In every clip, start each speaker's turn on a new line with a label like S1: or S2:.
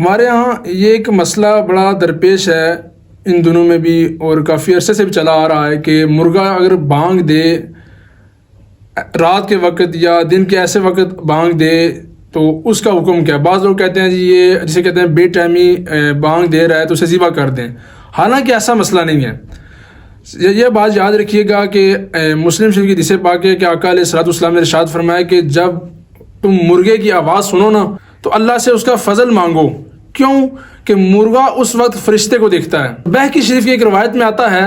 S1: ہمارے ہاں یہ ایک مسئلہ بڑا درپیش ہے ان دنوں میں بھی، اور کافی عرصے سے بھی چلا آ رہا ہے کہ مرغا اگر بانگ دے رات کے وقت یا دن کے ایسے وقت بانگ دے تو اس کا حکم کیا ہے۔ بعض لوگ کہتے ہیں جی یہ جسے کہتے ہیں بے ٹائمی بانگ دے رہا ہے تو اسے ذبح کر دیں، حالانکہ ایسا مسئلہ نہیں ہے۔ یہ بات یاد رکھیے گا کہ مسلم شریف کی حدیث پاک ہے کہ آقا علیہ الصلوۃ والسلام نے ارشاد فرمایا کہ جب تم مرغے کی آواز سنو نا تو اللہ سے اس کا فضل مانگو، کیوں کہ مرغا اس وقت فرشتے کو دیکھتا ہے۔ بہقی شریف کی ایک روایت میں آتا ہے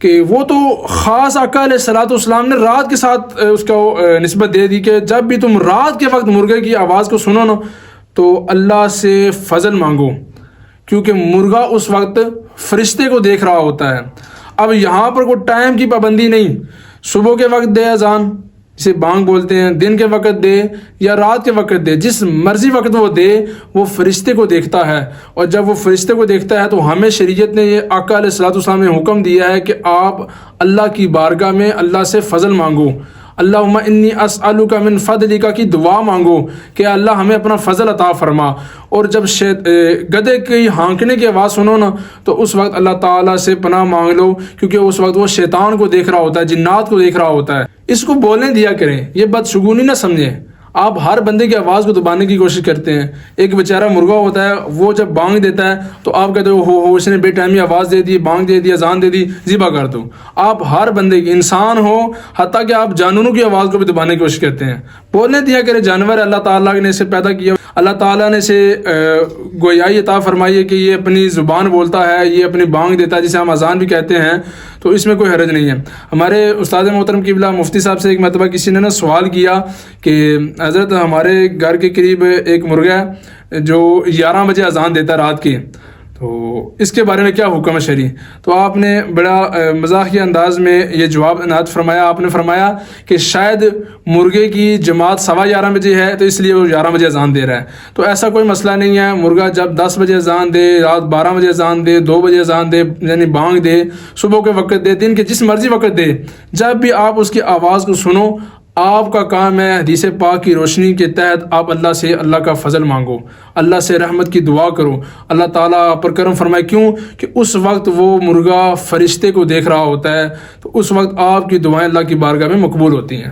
S1: کہ وہ تو خاص آقا علیہ الصلوۃ والسلام نے رات کے ساتھ اس کو نسبت دے دی کہ جب بھی تم رات کے وقت مرغے کی آواز کو سنو نا تو اللہ سے فضل مانگو، کیونکہ مرغا اس وقت فرشتے کو دیکھ رہا ہوتا ہے۔ اب یہاں پر کوئی ٹائم کی پابندی نہیں، صبح کے وقت دے اذان جسے بانگ بولتے ہیں، دن کے وقت دے یا رات کے وقت دے، جس مرضی وقت وہ دے وہ فرشتے کو دیکھتا ہے۔ اور جب وہ فرشتے کو دیکھتا ہے تو ہمیں شریعت نے یہ آقا علیہ الصلوۃ والسلام نے حکم دیا ہے کہ آپ اللہ کی بارگاہ میں اللہ سے فضل مانگو، اللہم انی اسألک من فضلک کی دعا مانگو کہ اللہ ہمیں اپنا فضل عطا فرما۔ اور جب گدھے کی ہانکنے کی آواز سنو نا تو اس وقت اللہ تعالیٰ سے پناہ مانگ لو، کیونکہ اس وقت وہ شیطان کو دیکھ رہا ہوتا ہے، جنات کو دیکھ رہا ہوتا ہے۔ اس کو بولنے دیا کریں، یہ بدشگونی نہ سمجھیں۔ آپ ہر بندے کی آواز کو دبانے کی کوشش کرتے ہیں۔ ایک بیچارہ مرغا ہوتا ہے، وہ جب بانگ دیتا ہے تو آپ کہتے ہو اس نے بے ٹائمی آواز دے دی، بانگ دے دی، اذان دے دی، ذبح کر دو۔ آپ ہر بندے کی، انسان ہو حتیٰ کہ آپ جانوروں کی آواز کو بھی دبانے کی کوشش کرتے ہیں۔ بولنے دیا کرے، جانور اللہ تعالیٰ نے اسے پیدا کیا، اللہ تعالیٰ نے اسے گویائی عطا فرمائی ہے کہ یہ اپنی زبان بولتا ہے، یہ اپنی بانگ دیتا ہے جسے ہم اذان بھی کہتے ہیں، تو اس میں کوئی حرج نہیں ہے۔ ہمارے استاد محترم قبلہ مفتی صاحب سے ایک مرتبہ کسی نے سوال کیا کہ حضرت ہمارے گھر کے قریب ایک مرغا ہے جو 11 بجے اذان دیتا ہے رات کی، تو اس کے بارے میں کیا حکم ہے شرعی؟ تو آپ نے بڑا مزاحیہ انداز میں یہ جواب عنایت فرمایا۔ آپ نے فرمایا کہ شاید مرغے کی جماعت 11:15 بجے ہے تو اس لیے وہ 11 بجے اذان دے رہا ہے، تو ایسا کوئی مسئلہ نہیں ہے۔ مرغا جب 10 بجے اذان دے، رات 12 بجے اذان دے، 2 بجے اذان دے، یعنی بانگ دے، صبح کے وقت دے، دن کے جس مرضی وقت دے، جب بھی آپ اس کی آواز کو سنو، آپ کا کام ہے حدیث پاک کی روشنی کے تحت آپ اللہ سے اللہ کا فضل مانگو، اللہ سے رحمت کی دعا کرو، اللہ تعالیٰ آپ پر کرم فرمائے۔ کیوں کہ اس وقت وہ مرغا فرشتے کو دیکھ رہا ہوتا ہے، تو اس وقت آپ کی دعائیں اللہ کی بارگاہ میں مقبول ہوتی ہیں۔